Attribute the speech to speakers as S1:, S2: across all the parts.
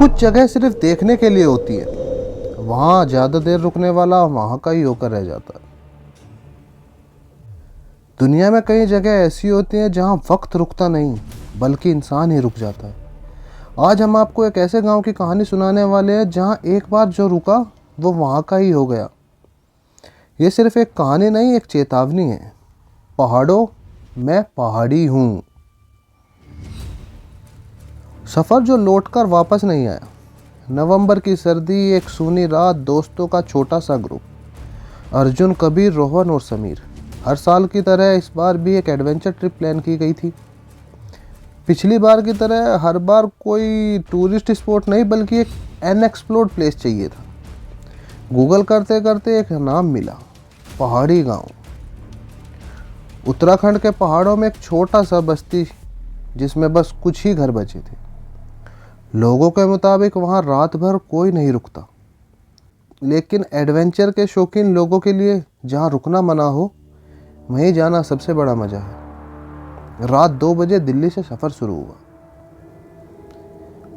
S1: कुछ जगह सिर्फ देखने के लिए होती है, वहाँ ज़्यादा देर रुकने वाला वहाँ का ही होकर रह जाता है। दुनिया में कई जगह ऐसी होती हैं जहाँ वक्त रुकता नहीं बल्कि इंसान ही रुक जाता है। आज हम आपको एक ऐसे गांव की कहानी सुनाने वाले हैं जहाँ एक बार जो रुका वो वहाँ का ही हो गया। ये सिर्फ एक कहानी नहीं, एक चेतावनी है। पहाड़ों, मैं पहाड़ी हूँ। सफ़र जो लौटकर वापस नहीं आया। नवंबर की सर्दी, एक सूनी रात, दोस्तों का छोटा सा ग्रुप, अर्जुन, कबीर, रोहन और समीर। हर साल की तरह इस बार भी एक एडवेंचर ट्रिप प्लान की गई थी। पिछली बार की तरह हर बार कोई टूरिस्ट स्पॉट नहीं बल्कि एक अनएक्सप्लोर्ड प्लेस चाहिए था। गूगल करते करते एक नाम मिला, पहाड़ी गांव। उत्तराखंड के पहाड़ों में एक छोटा सा बस्ती जिसमें बस कुछ ही घर बचे थे। लोगों के मुताबिक वहाँ रात भर कोई नहीं रुकता, लेकिन एडवेंचर के शौकीन लोगों के लिए जहाँ रुकना मना हो वहीं जाना सबसे बड़ा मज़ा है। रात 2 बजे दिल्ली से सफ़र शुरू हुआ।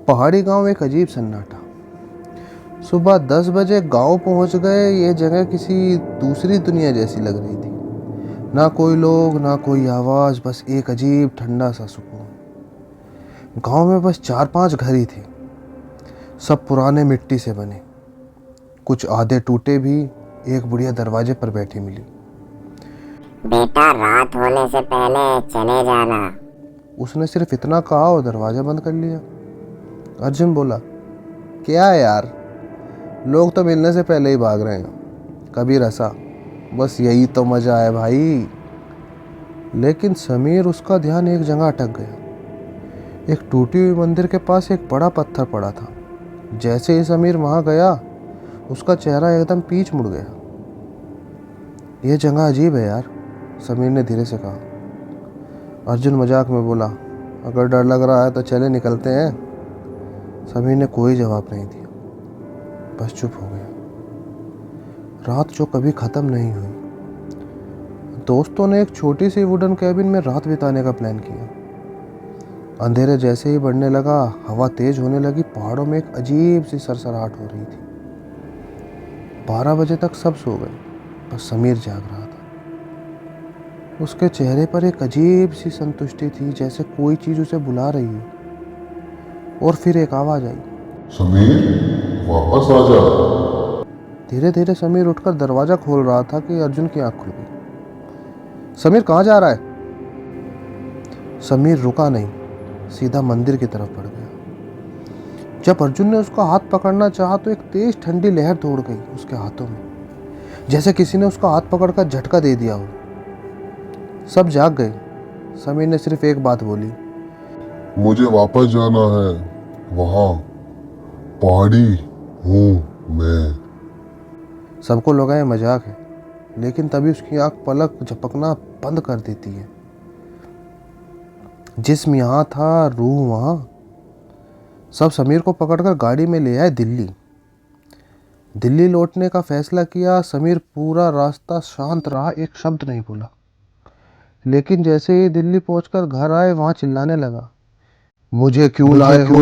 S1: पहाड़ी गांव एक अजीब सन्नाटा। सुबह 10 बजे गांव पहुंच गए। ये जगह किसी दूसरी दुनिया जैसी लग रही थी। ना कोई लोग, ना कोई आवाज़, बस एक अजीब ठंडा सा सुकून। गांव में बस 4-5 घर ही थे, सब पुराने मिट्टी से बने, कुछ आधे टूटे भी। एक बुढ़िया दरवाजे पर बैठी मिली।
S2: बेटा, रात होने से पहले चले जाना।
S1: उसने सिर्फ इतना कहा और दरवाज़ा बंद कर लिया। अर्जुन बोला, क्या है यार, लोग तो मिलने से पहले ही भाग रहे हैं। कबीर हंसा, बस यही तो मज़ा है भाई। लेकिन समीर, उसका ध्यान एक जगह अटक गया। एक टूटी हुई मंदिर के पास एक बड़ा पत्थर पड़ा था। जैसे ही समीर वहाँ गया, उसका चेहरा एकदम पीछ मुड़ गया। यह जगह अजीब है यार, समीर ने धीरे से कहा। अर्जुन मजाक में बोला, अगर डर लग रहा है तो चले निकलते हैं। समीर ने कोई जवाब नहीं दिया, बस चुप हो गया। रात जो कभी ख़त्म नहीं हुई। दोस्तों ने एक छोटी सी वुडन कैबिन में रात बिताने का प्लान किया। अंधेरे जैसे ही बढ़ने लगा, हवा तेज होने लगी। पहाड़ों में एक अजीब सी सरसराहट हो रही थी। 12 बजे तक सब सो गए, बस समीर जाग रहा था। उसके चेहरे पर एक अजीब सी संतुष्टि थी, जैसे कोई चीज़ उसे बुला रही हो। और फिर एक आवाज़ आई,
S3: समीर, वापस आ जा।
S1: धीरे धीरे समीर उठकर दरवाज़ा खोल रहा था कि अर्जुन की आंख खुल गई। समीर, कहाँ जा रहा है? समीर रुका नहीं, सीधा मंदिर की तरफ बढ़ गया। जब अर्जुन ने उसका हाथ पकड़ना चाहा तो एक तेज ठंडी लहर दौड़ गई उसके हाथों में, जैसे किसी ने उसका हाथ पकड़कर झटका दे दिया हो। सब जाग गए। समीर ने सिर्फ एक बात बोली,
S3: मुझे वापस जाना है, वहां पहाड़ी हूँ मैं।
S1: सबको लगा ये मजाक है, लेकिन तभी उसकी आंख पलक झपकना बंद कर देती है। जिस्म यहाँ था, रूह वहाँ। सब समीर को पकड़कर गाड़ी में ले आए दिल्ली। दिल्ली लौटने का फैसला किया। समीर पूरा रास्ता शांत रहा, एक शब्द नहीं बोला। लेकिन जैसे ही दिल्ली पहुंचकर घर आए, वहाँ चिल्लाने लगा, मुझे क्यों लाए हो,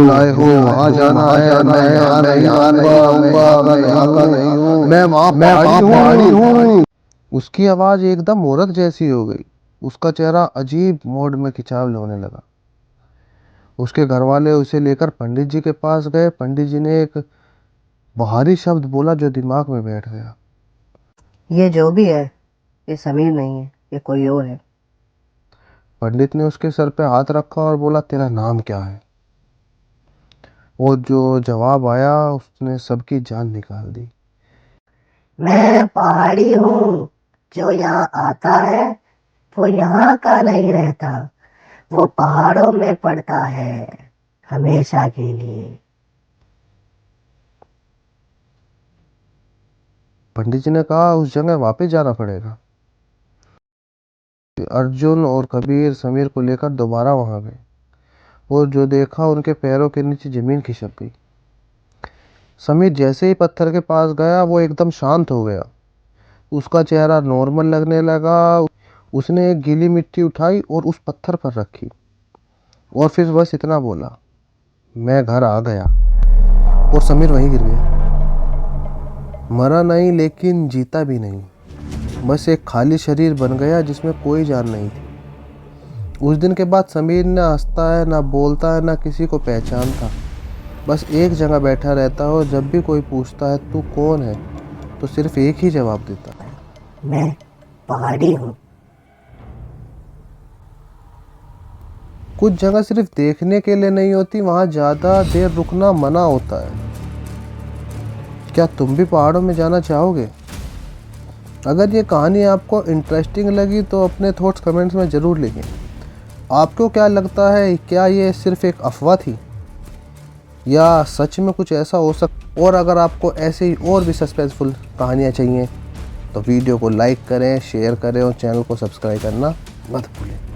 S1: वहाँ जाना है, मैं यहाँ नहीं आऊंगा, मैं यहाँ का नहीं हूँ, मैं वहाँ पहाड़ी हूँ। उसकी आवाज़ एकदम औरत जैसी हो गई। उसका चेहरा अजीब मोड में खिंचाव होने लगा। उसके घर वाले उसे लेकर पंडित जी के पास गए। पंडित जी ने एक बाहरी शब्द बोला जो दिमाग में बैठ गया,
S4: ये जो भी है, ये समीर नहीं है, ये कोई और है।
S1: पंडित ने उसके सर पे हाथ रखा और बोला, तेरा नाम क्या है? और जो जवाब आया उसने सबकी जान निकाल दी।
S4: मैं पहाड़ी हूँ, जो यहाँ आता है वो यहाँ का नहीं रहता, वो पहाड़ों में पड़ता है हमेशा के लिए।
S1: पंडित जी ने कहा, उस जगह वापस जाना पड़ेगा। अर्जुन और कबीर समीर को लेकर दोबारा वहां गए और जो देखा, उनके पैरों के नीचे जमीन खिसक गई। समीर जैसे ही पत्थर के पास गया, वो एकदम शांत हो गया। उसका चेहरा नॉर्मल लगने लगा। उसने एक गीली मिट्टी उठाई और उस पत्थर पर रखी और फिर बस इतना बोला, मैं घर आ गया। और समीर वहीं गिर गया। मरा नहीं लेकिन जीता भी नहीं, बस एक खाली शरीर बन गया जिसमें कोई जान नहीं थी। उस दिन के बाद समीर ना हंसता है, ना बोलता है, ना किसी को पहचानता। बस एक जगह बैठा रहता है और जब भी कोई पूछता है तू कौन है, तो सिर्फ एक ही जवाब देता है,
S4: मैं पहाड़ी हूँ।
S1: कुछ जगह सिर्फ देखने के लिए नहीं होती, वहाँ ज़्यादा देर रुकना मना होता है। क्या तुम भी पहाड़ों में जाना चाहोगे? अगर ये कहानी आपको इंटरेस्टिंग लगी तो अपने थॉट्स कमेंट्स में ज़रूर लिखें। आपको क्या लगता है, क्या ये सिर्फ एक अफवाह थी या सच में कुछ ऐसा हो और अगर आपको ऐसे ही और भी सस्पेंसफुल कहानियाँ चाहिए तो वीडियो को लाइक करें, शेयर करें और चैनल को सब्सक्राइब करना मत भूलें।